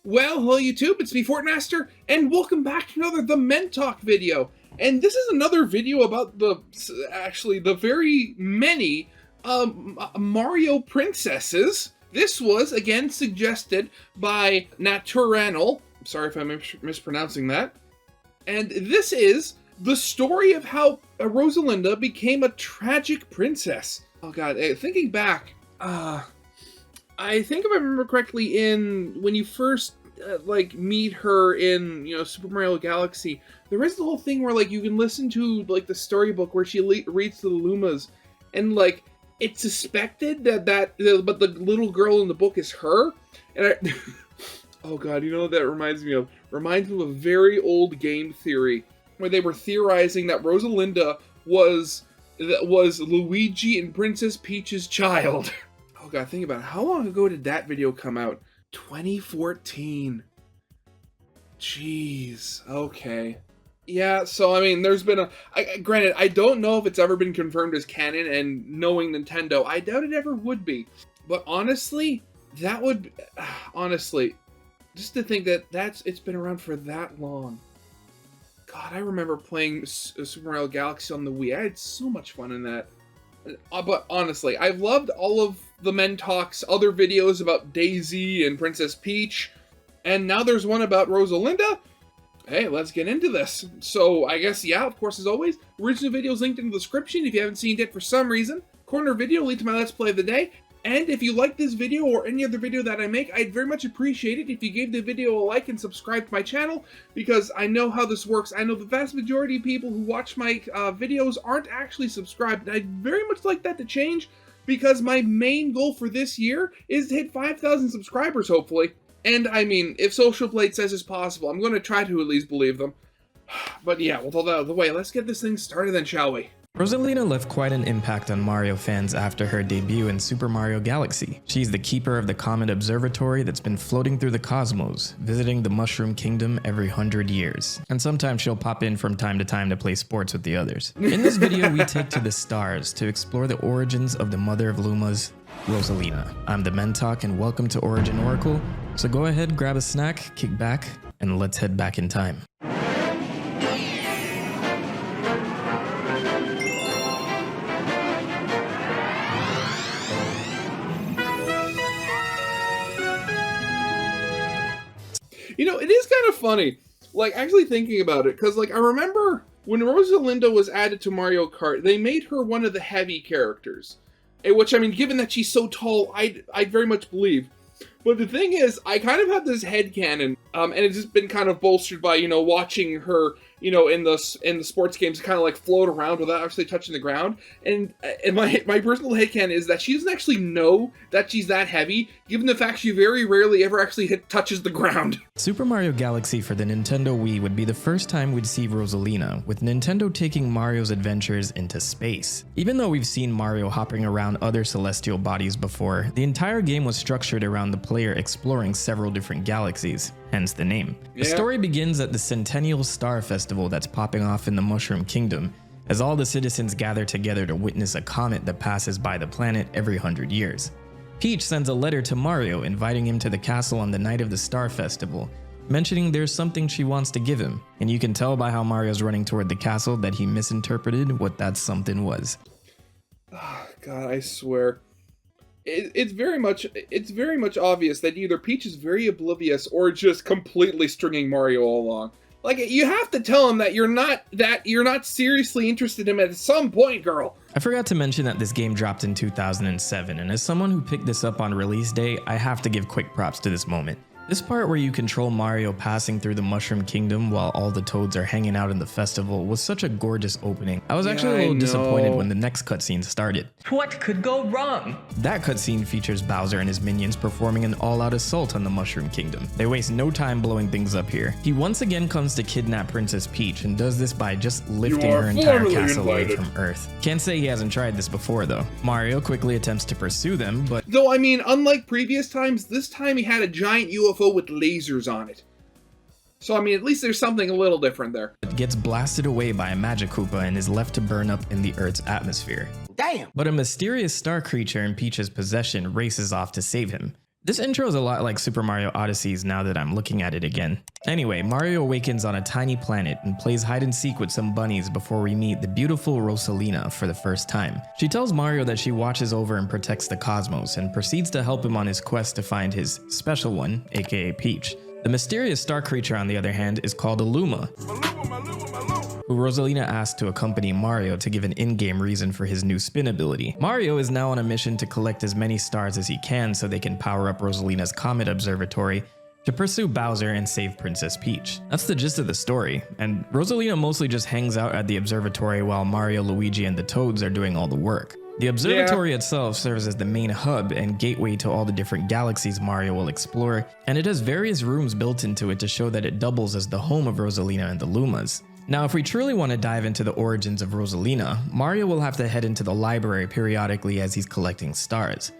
Well, hello YouTube, it's me Fortmaster, and welcome back to another The Men Talk video. And this is another video about the very many Mario princesses. This was, again, suggested by Naturanal. Sorry if I'm mispronouncing that. And this is the story of how Rosalinda became a tragic princess. Oh god, thinking back, I think if I remember correctly, when you first meet her in Super Mario Galaxy, there is the whole thing where you can listen to the storybook where she reads the Lumas, and it's suspected but the little girl in the book is her, and oh god, you know what that reminds me of? Reminds me of a very old game theory where they were theorizing that Rosalinda was Luigi and Princess Peach's child. Oh god, think about it. How long ago did that video come out? 2014. Jeez. Okay. Yeah, so I mean, there's been granted, I don't know if it's ever been confirmed as canon, and knowing Nintendo, I doubt it ever would be. But honestly, that would, just to think that it's been around for that long. God, I remember playing Super Mario Galaxy on the Wii. I had so much fun in that. But honestly, I've loved all of the Men Talk's other videos about Daisy and Princess Peach, and now there's one about Rosalinda. Hey, let's get into this. So I guess, yeah, of course, as always, original video is linked in the description if you haven't seen it for some reason. Corner video lead to my Let's Play of the day. And if you like this video or any other video that I make, I'd very much appreciate it if you gave the video a like and subscribe to my channel, because I know how this works. I know the vast majority of people who watch my videos aren't actually subscribed, and I'd very much like that to change, because my main goal for this year is to hit 5,000 subscribers, hopefully. And I mean, if Social Blade says it's possible, I'm going to try to at least believe them. But yeah, with all that out of the way, let's get this thing started then, shall we? Rosalina left quite an impact on Mario fans after her debut in Super Mario Galaxy. She's the keeper of the Comet Observatory that's been floating through the cosmos, visiting the Mushroom Kingdom every 100 years. And sometimes she'll pop in from time to time to play sports with the others. In this video, we take to the stars to explore the origins of the Mother of Lumas, Rosalina. I'm the Mentalk, and welcome to Origin Oracle. So go ahead, grab a snack, kick back, and let's head back in time. You know, it is kind of funny, actually thinking about it, because, I remember when Rosalinda was added to Mario Kart, they made her one of the heavy characters. Which, I mean, given that she's so tall, I'd very much believe. But the thing is, I kind of have this headcanon, and it's just been kind of bolstered by, watching her, in the sports games kind of float around without actually touching the ground. And my personal headcanon is that she doesn't actually know that she's that heavy, given the fact she very rarely ever actually touches the ground. Super Mario Galaxy for the Nintendo Wii would be the first time we'd see Rosalina, with Nintendo taking Mario's adventures into space. Even though we've seen Mario hopping around other celestial bodies before, the entire game was structured around the player exploring several different galaxies, hence the name. Yeah. The story begins at the Centennial Star Festival that's popping off in the Mushroom Kingdom, as all the citizens gather together to witness a comet that passes by the planet every 100 years. Peach sends a letter to Mario inviting him to the castle on the night of the Star Festival, mentioning there's something she wants to give him, and you can tell by how Mario's running toward the castle that he misinterpreted what that something was. Oh, God, I swear. It's very much obvious that either Peach is very oblivious or just completely stringing Mario all along. You have to tell him that you're not seriously interested in him at some point, girl. I forgot to mention that this game dropped in 2007, and as someone who picked this up on release day, I have to give quick props to this moment. This part where you control Mario passing through the Mushroom Kingdom while all the toads are hanging out in the festival was such a gorgeous opening. I was actually a little disappointed when the next cutscene started. What could go wrong? That cutscene features Bowser and his minions performing an all-out assault on the Mushroom Kingdom. They waste no time blowing things up here. He once again comes to kidnap Princess Peach and does this by just lifting her entire castle away from Earth. Can't say he hasn't tried this before though. Mario quickly attempts to pursue them, but though, I mean, unlike previous times, this time he had a giant UFO with lasers on it. So I mean, at least there's something a little different there. It gets blasted away by a Magic Koopa and is left to burn up in the Earth's atmosphere. Damn! But a mysterious star creature in Peach's possession races off to save him. This intro is a lot like Super Mario Odyssey's now that I'm looking at it again. Anyway, Mario awakens on a tiny planet and plays hide and seek with some bunnies before we meet the beautiful Rosalina for the first time. She tells Mario that she watches over and protects the cosmos and proceeds to help him on his quest to find his special one, aka Peach. The mysterious star creature, on the other hand, is called a Luma, who Rosalina asked to accompany Mario to give an in-game reason for his new spin ability. Mario is now on a mission to collect as many stars as he can so they can power up Rosalina's Comet Observatory to pursue Bowser and save Princess Peach. That's the gist of the story, and Rosalina mostly just hangs out at the observatory while Mario, Luigi, and the Toads are doing all the work. The observatory itself serves as the main hub and gateway to all the different galaxies Mario will explore, and it has various rooms built into it to show that it doubles as the home of Rosalina and the Lumas. Now, if we truly want to dive into the origins of Rosalina, Mario will have to head into the library periodically as he's collecting stars.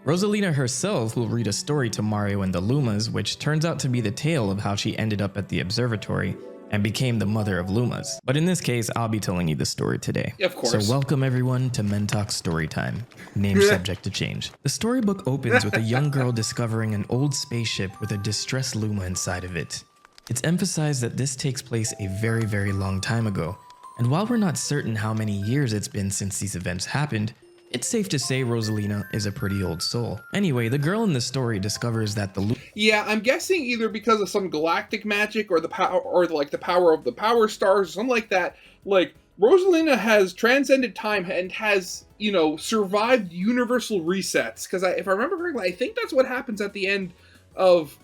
Rosalina herself will read a story to Mario and the Lumas, which turns out to be the tale of how she ended up at the observatory and became the mother of Lumas. But in this case, I'll be telling you the story today. Of course. So welcome everyone to Mentalk Storytime, name subject to change. The storybook opens with a young girl discovering an old spaceship with a distressed Luma inside of it. It's emphasized that this takes place a very, very long time ago, and while we're not certain how many years it's been since these events happened, it's safe to say Rosalina is a pretty old soul. Anyway, the girl in the story discovers that the Yeah, I'm guessing either because of some galactic magic or the power, or like the power of the power stars, or something like that. Like, Rosalina has transcended time and has, you know, survived universal resets. Because if I remember correctly, I think that's what happens at the end of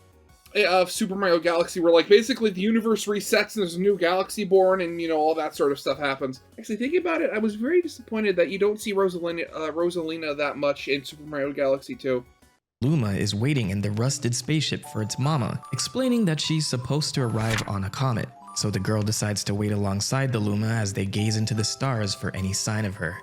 Super Mario Galaxy, where like basically the universe resets and there's a new galaxy born, and you know all that sort of stuff happens. Actually, thinking about it, I was very disappointed that you don't see Rosalina that much in Super Mario Galaxy 2. Luma is waiting in the rusted spaceship for its mama, explaining that she's supposed to arrive on a comet. So the girl decides to wait alongside the Luma as they gaze into the stars for any sign of her.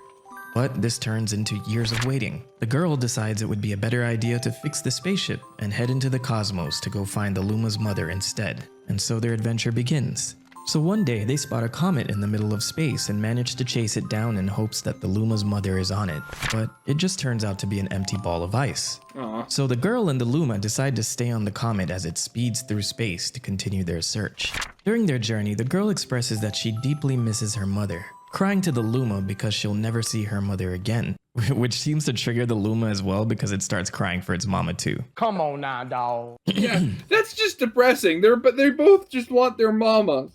But this turns into years of waiting. The girl decides it would be a better idea to fix the spaceship and head into the cosmos to go find the Luma's mother instead. And so their adventure begins. So one day they spot a comet in the middle of space and manage to chase it down in hopes that the Luma's mother is on it. But it just turns out to be an empty ball of ice. Aww. So the girl and the Luma decide to stay on the comet as it speeds through space to continue their search. During their journey, the girl expresses that she deeply misses her mother, crying to the Luma because she'll never see her mother again, which seems to trigger the Luma as well because it starts crying for its mama too. Come on now, dawg. Yeah, that's just depressing. They both just want their mamas.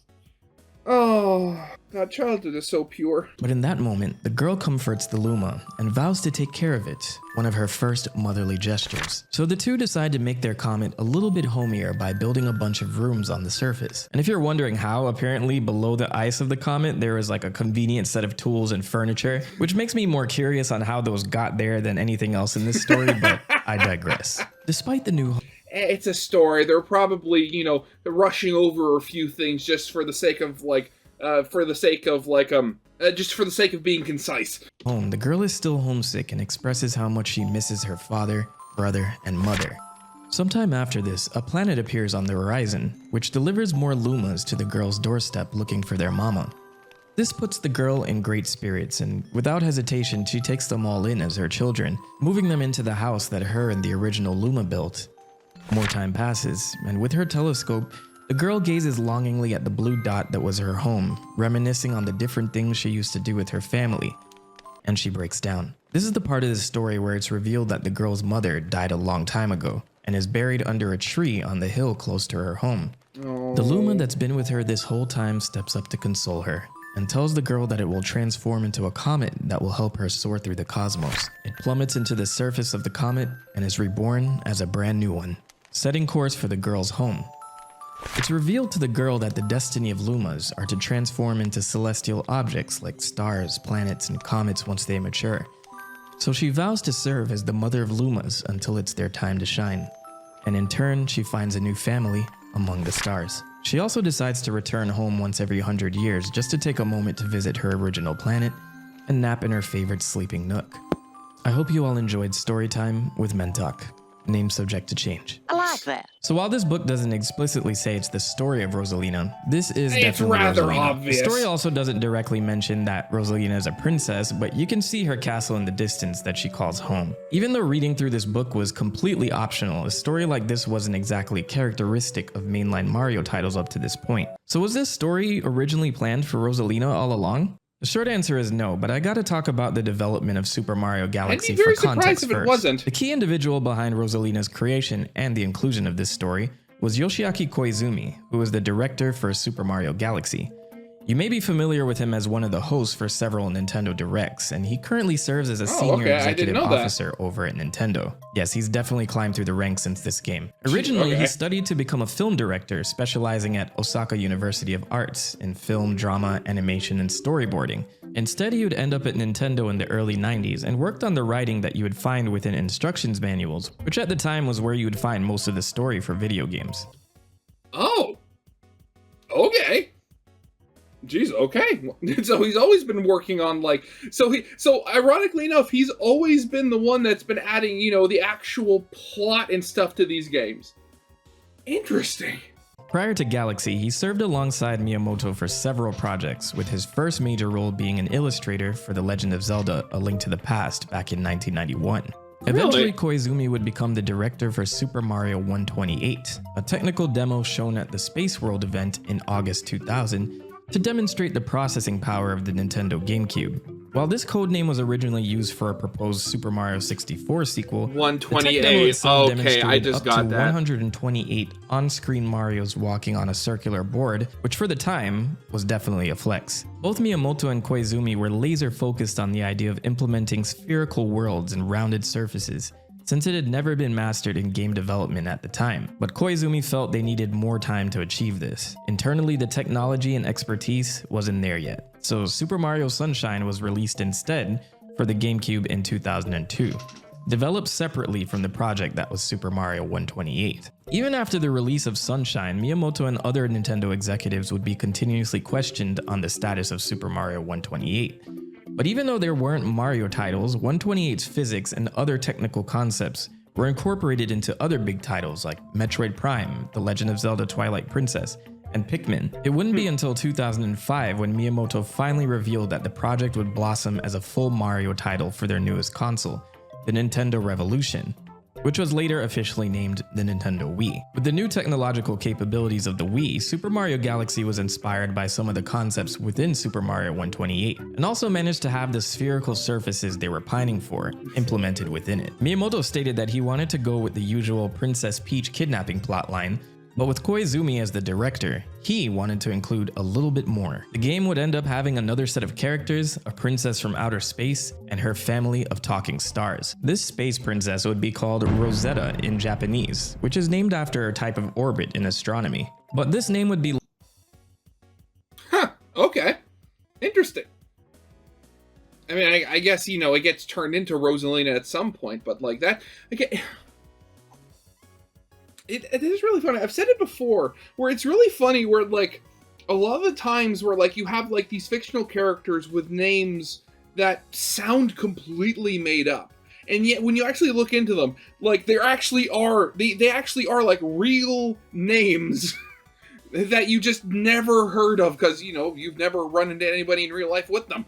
Oh, God, childhood is so pure. But in that moment, the girl comforts the Luma and vows to take care of it, one of her first motherly gestures. So the two decide to make their comet a little bit homier by building a bunch of rooms on the surface. And if you're wondering how, apparently below the ice of the comet, there is like a convenient set of tools and furniture, which makes me more curious on how those got there than anything else in this story, but I digress. Despite the new It's a story. They're probably, you know, rushing over a few things just for the sake of just for the sake of being concise. home, the girl is still homesick and expresses how much she misses her father, brother, and mother. Sometime after this, a planet appears on the horizon, which delivers more Lumas to the girl's doorstep looking for their mama. This puts the girl in great spirits, and without hesitation, she takes them all in as her children, moving them into the house that her and the original Luma built. More time passes, and with her telescope, the girl gazes longingly at the blue dot that was her home, reminiscing on the different things she used to do with her family, and she breaks down. This is the part of the story where it's revealed that the girl's mother died a long time ago, and is buried under a tree on the hill close to her home. Oh. The Luma that's been with her this whole time steps up to console her, and tells the girl that it will transform into a comet that will help her soar through the cosmos. It plummets into the surface of the comet and is reborn as a brand new one, setting course for the girl's home. It's revealed to the girl that the destiny of Lumas are to transform into celestial objects like stars, planets, and comets once they mature. So she vows to serve as the mother of Lumas until it's their time to shine. And in turn, she finds a new family among the stars. She also decides to return home once every 100 years just to take a moment to visit her original planet and nap in her favorite sleeping nook. I hope you all enjoyed Storytime with Mentalk, name subject to change. like that. So while this book doesn't explicitly say it's the story of Rosalina, this is It's definitely rather Rosalina. obvious. The story also doesn't directly mention that Rosalina is a princess, but you can see her castle in the distance that she calls home. Even though reading through this book was completely optional, a story like this wasn't exactly characteristic of mainline Mario titles up to this point. So was this story originally planned for Rosalina all along? The short answer is no, but I gotta talk about the development of Super Mario Galaxy I'd be for very context surprised if it first. wasn't. The key individual behind Rosalina's creation and the inclusion of this story was Yoshiaki Koizumi, who was the director for Super Mario Galaxy. You may be familiar with him as one of the hosts for several Nintendo Directs, and he currently serves as a senior okay, I didn't executive know that. officer over at Nintendo. Yes, he's definitely climbed through the ranks since this game. Originally, he studied to become a film director, specializing at Osaka University of Arts in film, drama, animation, and storyboarding. Instead, he would end up at Nintendo in the early 90s and worked on the writing that you would find within instructions manuals, which at the time was where you would find most of the story for video games. Oh. Okay. Jeez, okay. So he's always been working on so ironically enough, he's always been the one that's been adding, the actual plot and stuff to these games. Interesting. Prior to Galaxy, he served alongside Miyamoto for several projects, with his first major role being an illustrator for The Legend of Zelda: A Link to the Past back in 1991. Eventually, Koizumi would become the director for Super Mario 128, a technical demo shown at the Space World event in August 2000 to demonstrate the processing power of the Nintendo GameCube. While this codename was originally used for a proposed Super Mario 64 sequel, 128. Okay, I just up got to that. 128 on-screen Marios walking on a circular board, which for the time was definitely a flex. Both Miyamoto and Koizumi were laser focused on the idea of implementing spherical worlds and rounded surfaces, since it had never been mastered in game development at the time. But Koizumi felt they needed more time to achieve this. Internally, the technology and expertise wasn't there yet. So Super Mario Sunshine was released instead for the GameCube in 2002, developed separately from the project that was Super Mario 128. Even after the release of Sunshine, Miyamoto and other Nintendo executives would be continuously questioned on the status of Super Mario 128. But even though there weren't Mario titles, 128's physics and other technical concepts were incorporated into other big titles like Metroid Prime, The Legend of Zelda: Twilight Princess, and Pikmin. It wouldn't be until 2005 when Miyamoto finally revealed that the project would blossom as a full Mario title for their newest console, the Nintendo Revolution, which was later officially named the Nintendo Wii. With the new technological capabilities of the Wii, Super Mario Galaxy was inspired by some of the concepts within Super Mario 128, and also managed to have the spherical surfaces they were pining for implemented within it. Miyamoto stated that he wanted to go with the usual Princess Peach kidnapping plotline, but with Koizumi as the director, he wanted to include a little bit more. The game would end up having another set of characters, a princess from outer space, and her family of talking stars. This space princess would be called Rosetta in Japanese, which is named after a type of orbit in astronomy. But this name would be Okay. Interesting. I mean, I guess, it gets turned into Rosalina at some point, but that... Okay. It is really funny. I've said it before, where it's really funny where, a lot of the times where, you have, these fictional characters with names that sound completely made up. And yet, when you actually look into them, they actually are real names that you just never heard of because, you've never run into anybody in real life with them.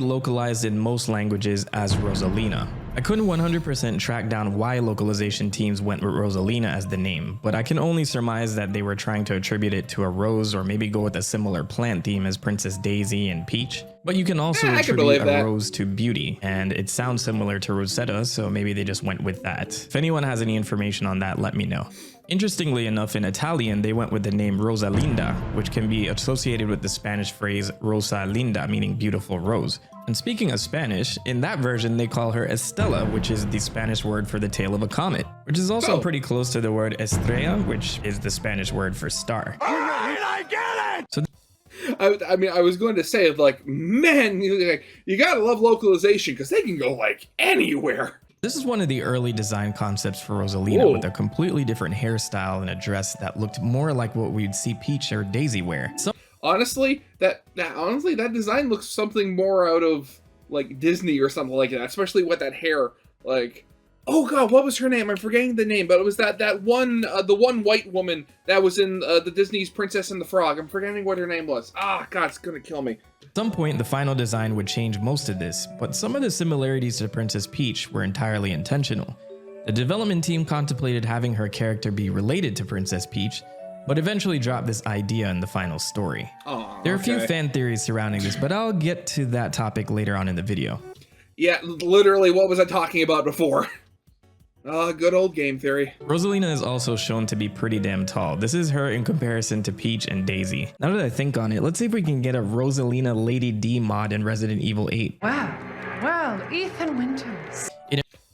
localized in most languages as Rosalina. I couldn't 100% track down why localization teams went with Rosalina as the name, but I can only surmise that they were trying to attribute it to a rose or maybe go with a similar plant theme as Princess Daisy and Peach. But you can also attribute a rose to beauty, and it sounds similar to Rosetta, so maybe they just went with that. If anyone has any information on that, let me know. Interestingly enough, in Italian, they went with the name Rosalinda, which can be associated with the Spanish phrase Rosa Linda, meaning beautiful rose. And speaking of Spanish, in that version, they call her Estella, which is the Spanish word for the tail of a comet, which is also pretty close to the word estrella, which is the Spanish word for star. I get it! So I mean, I was going to say, man, you gotta love localization, because they can go, anywhere. this is one of the early design concepts for Rosalina, with a completely different hairstyle and a dress that looked more like what we'd see Peach or Daisy wear. Honestly, that design looks something more out of Disney or something like that, especially with that hair. Oh god, what was her name? I'm forgetting the name, but it was that one the one white woman that was in the Disney's Princess and the Frog. I'm forgetting what her name was. Ah, god, it's gonna kill me. At some point, the final design would change most of this, but some of the similarities to Princess Peach were entirely intentional. The development team contemplated having her character be related to Princess Peach, but eventually dropped this idea in the final story. Oh, there are a few okay. fan theories surrounding this, but I'll get to that topic later on in the video. Yeah, literally, what was I talking about before? Good old game theory. Rosalina is also shown to be pretty damn tall. This is her in comparison to Peach and Daisy. Now that I think on it, let's see if we can get a Rosalina Lady D mod in Resident Evil 8. Wow. Well, Ethan Winters.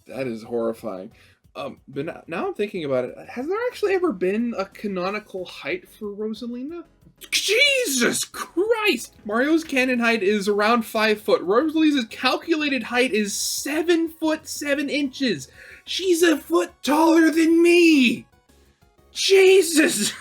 That is horrifying. But now I'm thinking about it. Has there actually ever been a canonical height for Rosalina? Jesus Christ! Mario's canon height is around 5 foot. Rosalina's calculated height is 7 foot 7 inches. She's a foot taller than me! Jesus!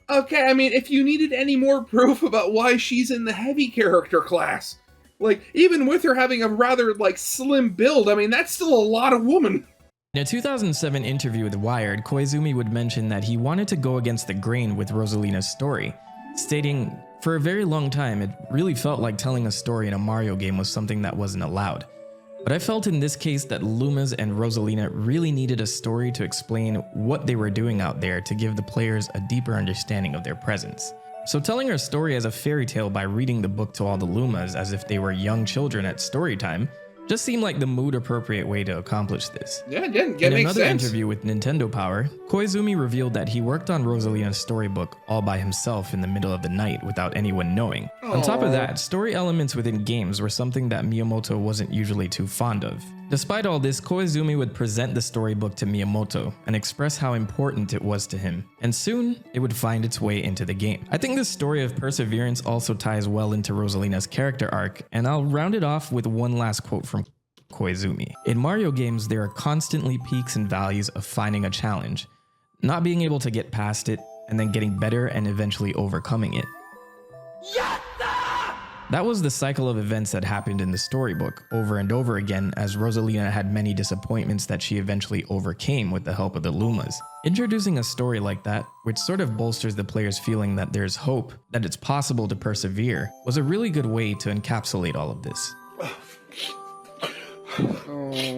Okay, I mean, if you needed any more proof about why she's in the heavy character class, like, even with her having a rather, like, slim build, I mean, that's still a lot of woman. In a 2007 interview with Wired, Koizumi would mention that he wanted to go against the grain with Rosalina's story, stating, "For a very long time, it really felt like telling a story in a Mario game was something that wasn't allowed. But I felt in this case that Lumas and Rosalina really needed a story to explain what they were doing out there to give the players a deeper understanding of their presence. So telling her story as a fairy tale by reading the book to all the Lumas as if they were young children at story time just seemed like the mood-appropriate way to accomplish this." Yeah, it makes In another sense. interview with Nintendo Power, Koizumi revealed that he worked on Rosalina's storybook all by himself in the middle of the night without anyone knowing. On top of that, story elements within games were something that Miyamoto wasn't usually too fond of. Despite all this, Koizumi would present the storybook to Miyamoto and express how important it was to him, and soon it would find its way into the game. I think this story of perseverance also ties well into Rosalina's character arc, and I'll round it off with one last quote from Koizumi. "In Mario games, there are constantly peaks and valleys of finding a challenge, not being able to get past it, and then getting better and eventually overcoming it. That was the cycle of events that happened in the storybook over and over again, as Rosalina had many disappointments that she eventually overcame with the help of the Lumas. Introducing a story like that, which sort of bolsters the player's feeling that there's hope, that it's possible to persevere, was a really good way to encapsulate all of this.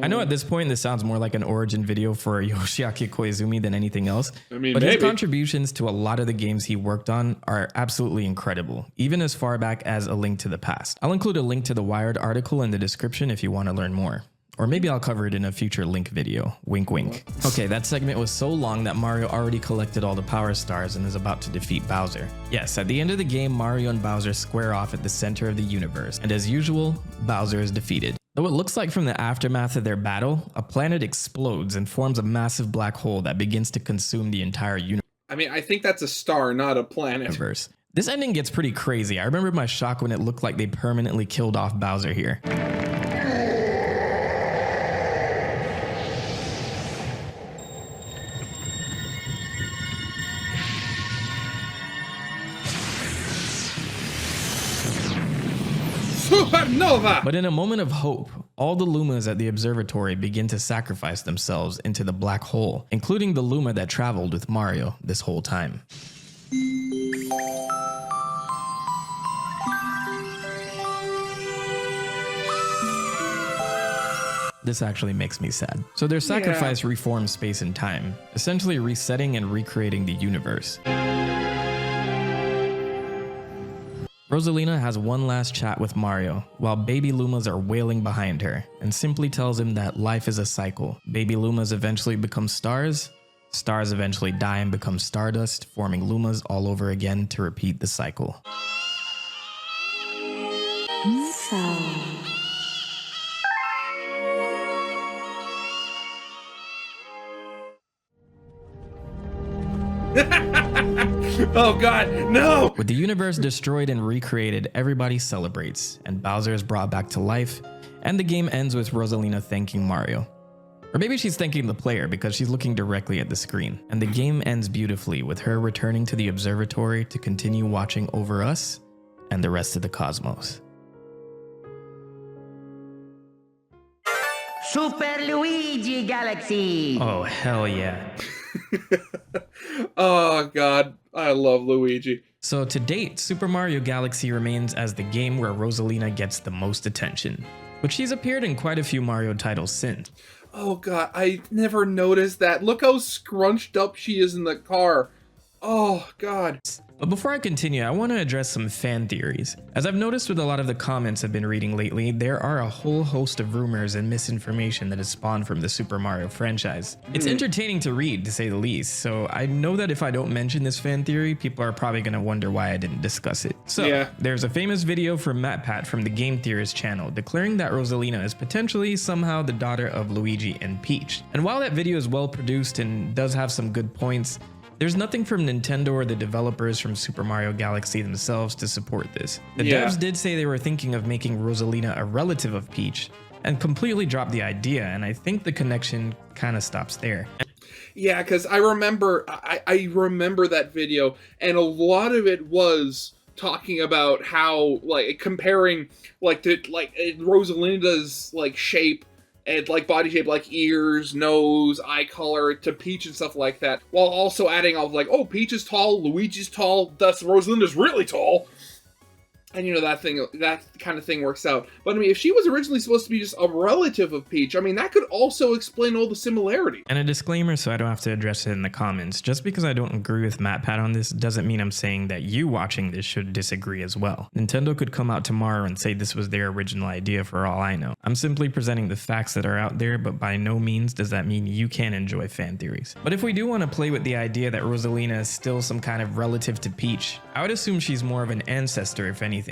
I know at this point this sounds more like an origin video for Yoshiaki Koizumi than anything else, but maybe. his contributions to a lot of the games he worked on are absolutely incredible, even as far back as A Link to the Past. I'll include a link to the Wired article in the description if you want to learn more. Or maybe I'll cover it in a future Link video. Wink wink. Okay, that segment was so long that Mario already collected all the power stars and is about to defeat Bowser. Yes, at the end of the game, Mario and Bowser square off at the center of the universe, and as usual, Bowser is defeated. Though it looks like from the aftermath of their battle, a planet explodes and forms a massive black hole that begins to consume the entire universe. I mean, I think that's a star, not a planet. This ending gets pretty crazy. I remember my shock when it looked like they permanently killed off Bowser here. Supernova! But in a moment of hope, all the Lumas at the observatory begin to sacrifice themselves into the black hole, including the Luma that traveled with Mario this whole time. This actually makes me sad. So their sacrifice reforms space and time, essentially resetting and recreating the universe. Rosalina has one last chat with Mario, while baby Lumas are wailing behind her, and simply tells him that life is a cycle. Baby Lumas eventually become stars, stars eventually die and become stardust, forming Lumas all over again to repeat the cycle. Oh god, no! With the universe destroyed and recreated, everybody celebrates, and Bowser is brought back to life, and the game ends with Rosalina thanking Mario. Or maybe she's thanking the player because she's looking directly at the screen. And the game ends beautifully with her returning to the observatory to continue watching over us and the rest of the cosmos. Super Luigi Galaxy. Oh, hell yeah. Oh god, I love Luigi. So to date, Super Mario Galaxy remains as the game where Rosalina gets the most attention, but she's appeared in quite a few Mario titles since. Oh god, I never noticed that. Look how scrunched up she is in the car. Oh god. But before I continue, I want to address some fan theories. As I've noticed with a lot of the comments I've been reading lately, there are a whole host of rumors and misinformation that has spawned from the Super Mario franchise. It's entertaining to read, to say the least, so I know that if I don't mention this fan theory, people are probably going to wonder why I didn't discuss it. So, there's a famous video from MatPat from the Game Theorist channel declaring that Rosalina is potentially somehow the daughter of Luigi and Peach. And while that video is well produced and does have some good points, there's nothing from Nintendo or the developers from Super Mario Galaxy themselves to support this. The devs did say they were thinking of making Rosalina a relative of Peach, and completely dropped the idea, and I think the connection kind of stops there. Yeah, because I remember that video, and a lot of it was talking about how, like, comparing, like, Rosalina's, like, shape and like body shape, like ears, nose, eye color to Peach and stuff like that, while also adding all like, oh, Peach is tall, Luigi's tall, thus Rosalina's really tall. And you know, that kind of thing works out. But I mean, if she was originally supposed to be just a relative of Peach, I mean, that could also explain all the similarity. And a disclaimer so I don't have to address it in the comments. Just because I don't agree with MatPat on this doesn't mean I'm saying that you watching this should disagree as well. Nintendo could come out tomorrow and say this was their original idea for all I know. I'm simply presenting the facts that are out there, but by no means does that mean you can't enjoy fan theories. But if we do want to play with the idea that Rosalina is still some kind of relative to Peach, I would assume she's more of an ancestor if anything.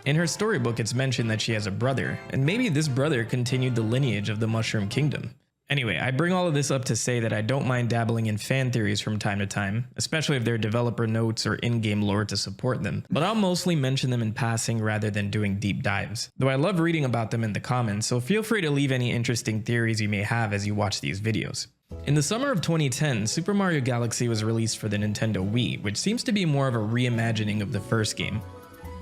In her storybook, it's mentioned that she has a brother, and maybe this brother continued the lineage of the Mushroom Kingdom. Anyway, I bring all of this up to say that I don't mind dabbling in fan theories from time to time, especially if there are developer notes or in-game lore to support them, but I'll mostly mention them in passing rather than doing deep dives, though I love reading about them in the comments, so feel free to leave any interesting theories you may have as you watch these videos. In the summer of 2010, Super Mario Galaxy was released for the Nintendo Wii, which seems to be more of a reimagining of the first game.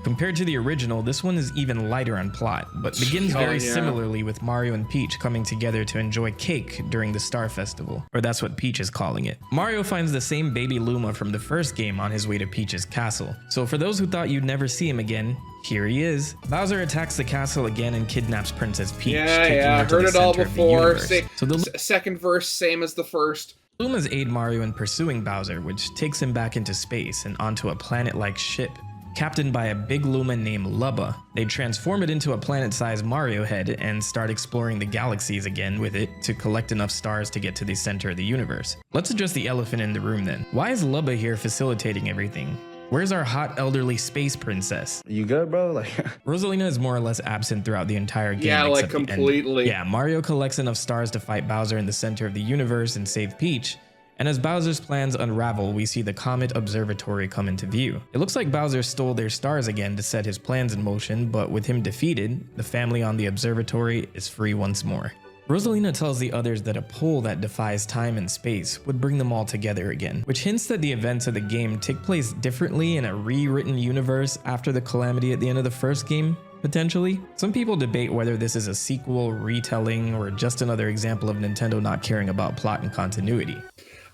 Compared to the original, this one is even lighter on plot, but begins very similarly with Mario and Peach coming together to enjoy cake during the Star Festival, or that's what Peach is calling it. Mario finds the same baby Luma from the first game on his way to Peach's castle, so for those who thought you'd never see him again, here he is. Bowser attacks the castle again and kidnaps Princess Peach, taking her to heard the it all center of the before. universe. So the Second verse, same as the first. Lumas aid Mario in pursuing Bowser, which takes him back into space and onto a planet-like ship. Captained by a big Luma named Lubba, they transform it into a planet-sized Mario head and start exploring the galaxies again with it to collect enough stars to get to the center of the universe. Let's address the elephant in the room then. Why is Lubba here facilitating everything? Where's our hot elderly space princess? You good, bro? Like Rosalina is more or less absent throughout the entire game. Yeah, like except the end. completely. Yeah, Mario collects enough stars to fight Bowser in the center of the universe and save Peach. And as Bowser's plans unravel, we see the Comet Observatory come into view. It looks like Bowser stole their stars again to set his plans in motion, but with him defeated, the family on the observatory is free once more. Rosalina tells the others that a pole that defies time and space would bring them all together again, which hints that the events of the game take place differently in a rewritten universe after the calamity at the end of the first game, potentially. Some people debate whether this is a sequel, retelling, or just another example of Nintendo not caring about plot and continuity.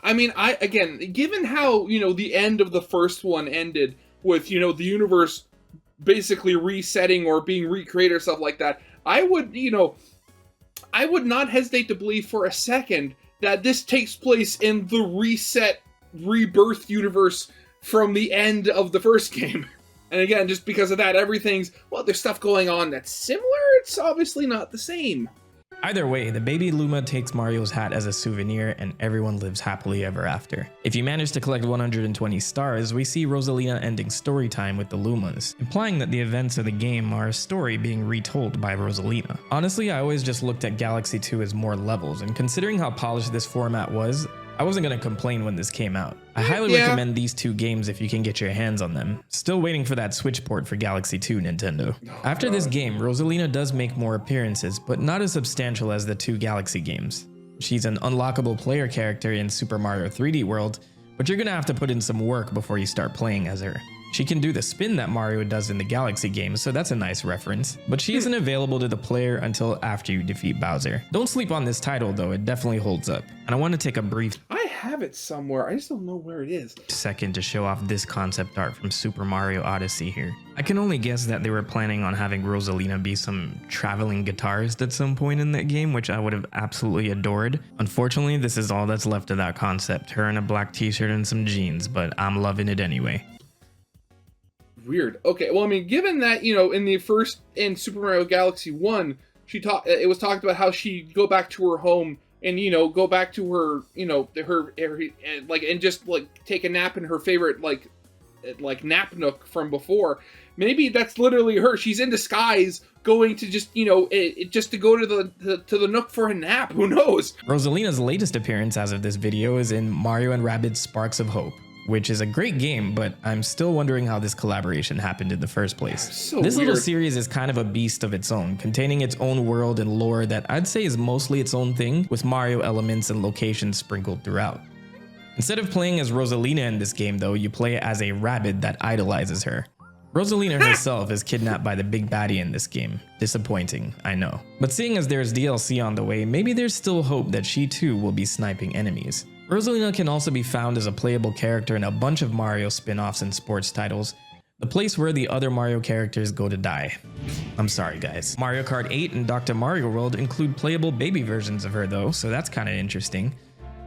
I mean, again, given how, you know, the end of the first one ended with, you know, the universe basically resetting or being recreated or stuff like that, I would not hesitate to believe for a second that this takes place in the reset, rebirth universe from the end of the first game. And again, just because of that, everything's, well, there's stuff going on that's similar, it's obviously not the same. Either way, the baby Luma takes Mario's hat as a souvenir and everyone lives happily ever after. If you manage to collect 120 stars, we see Rosalina ending story time with the Lumas, implying that the events of the game are a story being retold by Rosalina. Honestly, I always just looked at Galaxy 2 as more levels, and considering how polished this format was, I wasn't going to complain when this came out. I highly recommend these two games if you can get your hands on them. Still waiting for that Switch port for Galaxy 2, Nintendo. After this game, Rosalina does make more appearances, but not as substantial as the two Galaxy games. She's an unlockable player character in Super Mario 3D World, but you're going to have to put in some work before you start playing as her. She can do the spin that Mario does in the Galaxy games, so that's a nice reference. But she isn't available to the player until after you defeat Bowser. Don't sleep on this title though, it definitely holds up. And I want to take a brief I have it somewhere, I just don't know where it is. second to show off this concept art from Super Mario Odyssey here. I can only guess that they were planning on having Rosalina be some traveling guitarist at some point in that game, which I would have absolutely adored. Unfortunately, this is all that's left of that concept, her in a black t-shirt and some jeans, but I'm loving it anyway. Weird. Okay, well, I mean, given that, you know, in Super Mario Galaxy 1, it was talked about how she'd go back to her home and, you know, go back to her, you know, and just, like, take a nap in her favorite, like nap nook from before. Maybe that's literally her. She's in disguise going to just, you know, just to go to the nook for a nap. Who knows? Rosalina's latest appearance as of this video is in Mario & Rabbids Sparks of Hope, which is a great game, but I'm still wondering how this collaboration happened in the first place. So this little weird. series is kind of a beast of its own, containing its own world and lore that I'd say is mostly its own thing, with Mario elements and locations sprinkled throughout. Instead of playing as Rosalina in this game though, you play as a rabbit that idolizes her. Rosalina herself is kidnapped by the big baddie in this game. Disappointing, I know. But seeing as there's DLC on the way, maybe there's still hope that she too will be sniping enemies. Rosalina can also be found as a playable character in a bunch of Mario spin-offs and sports titles, the place where the other Mario characters go to die. I'm sorry guys. Mario Kart 8 and Dr. Mario World include playable baby versions of her though, so that's kinda interesting.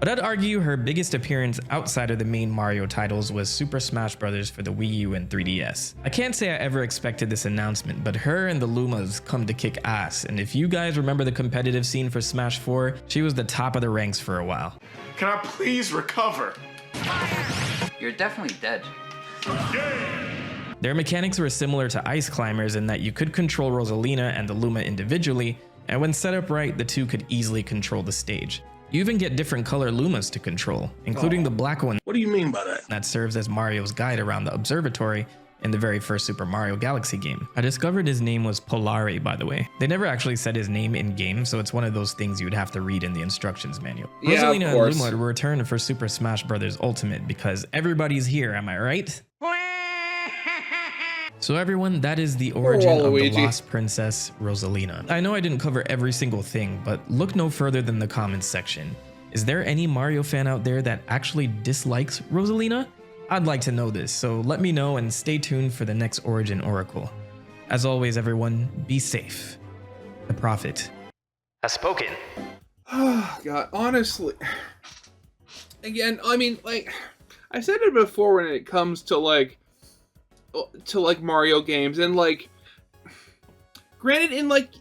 But I'd argue her biggest appearance outside of the main Mario titles was Super Smash Bros. For the Wii U and 3DS. I can't say I ever expected this announcement, but her and the Lumas come to kick ass, and if you guys remember the competitive scene for Smash 4, she was the top of the ranks for a while. Can I please recover? You're definitely dead. Their mechanics were similar to Ice Climbers in that you could control Rosalina and the Luma individually, and when set up right, the two could easily control the stage. You even get different color Lumas to control, including the black one What do you mean by that? that serves as Mario's guide around the observatory in the very first Super Mario Galaxy game. I discovered his name was Polare, by the way. They never actually said his name in game, so it's one of those things you would have to read in the instructions manual. Yeah, of Rosalina and course. Luma returned for Super Smash Bros. Ultimate because everybody's here, am I right? So everyone, that is the origin of the Waluigi. lost princess, Rosalina. I know I didn't cover every single thing, but look no further than the comments section. Is there any Mario fan out there that actually dislikes Rosalina? I'd like to know this, so let me know and stay tuned for the next Origin Oracle. As always everyone, be safe. The Prophet has spoken. Oh, God, honestly. Again, I mean, like, I said it before when it comes to, like, Mario games, and, like, granted,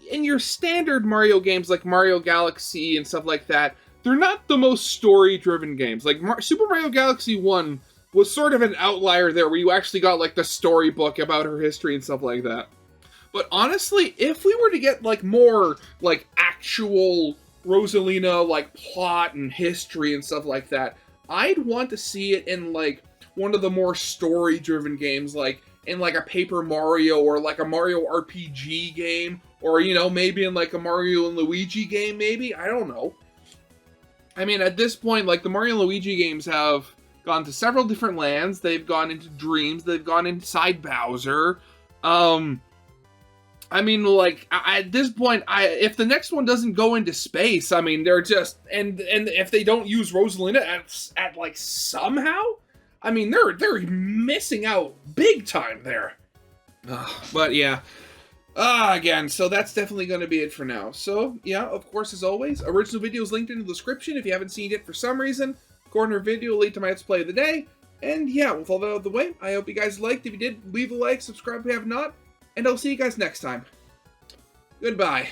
in your standard Mario games, like Mario Galaxy and stuff like that, they're not the most story-driven games. Like, Super Mario Galaxy 1 was sort of an outlier there, where you actually got, like, the storybook about her history and stuff like that. But honestly, if we were to get, like, more, like, actual Rosalina, like, plot and history and stuff like that, I'd want to see it in, like, one of the more story-driven games, like, in, like, a Paper Mario or, like, a Mario RPG game, or, you know, maybe in, like, a Mario and Luigi game, maybe? I don't know. I mean, at this point, like, the Mario and Luigi games have gone to several different lands. They've gone into Dreams. They've gone inside Bowser. I mean, like, at this point, if the next one doesn't go into space, I mean, they're just, and if they don't use Rosalina at like, somehow, I mean, they're missing out big time there. But, yeah. Again, so that's definitely going to be it for now. So, yeah, of course, as always, original video is linked in the description if you haven't seen it for some reason. Corner video linked to my Let's Play of the Day. And, yeah, with all that out of the way, I hope you guys liked. If you did, leave a like, subscribe if you have not, and I'll see you guys next time. Goodbye.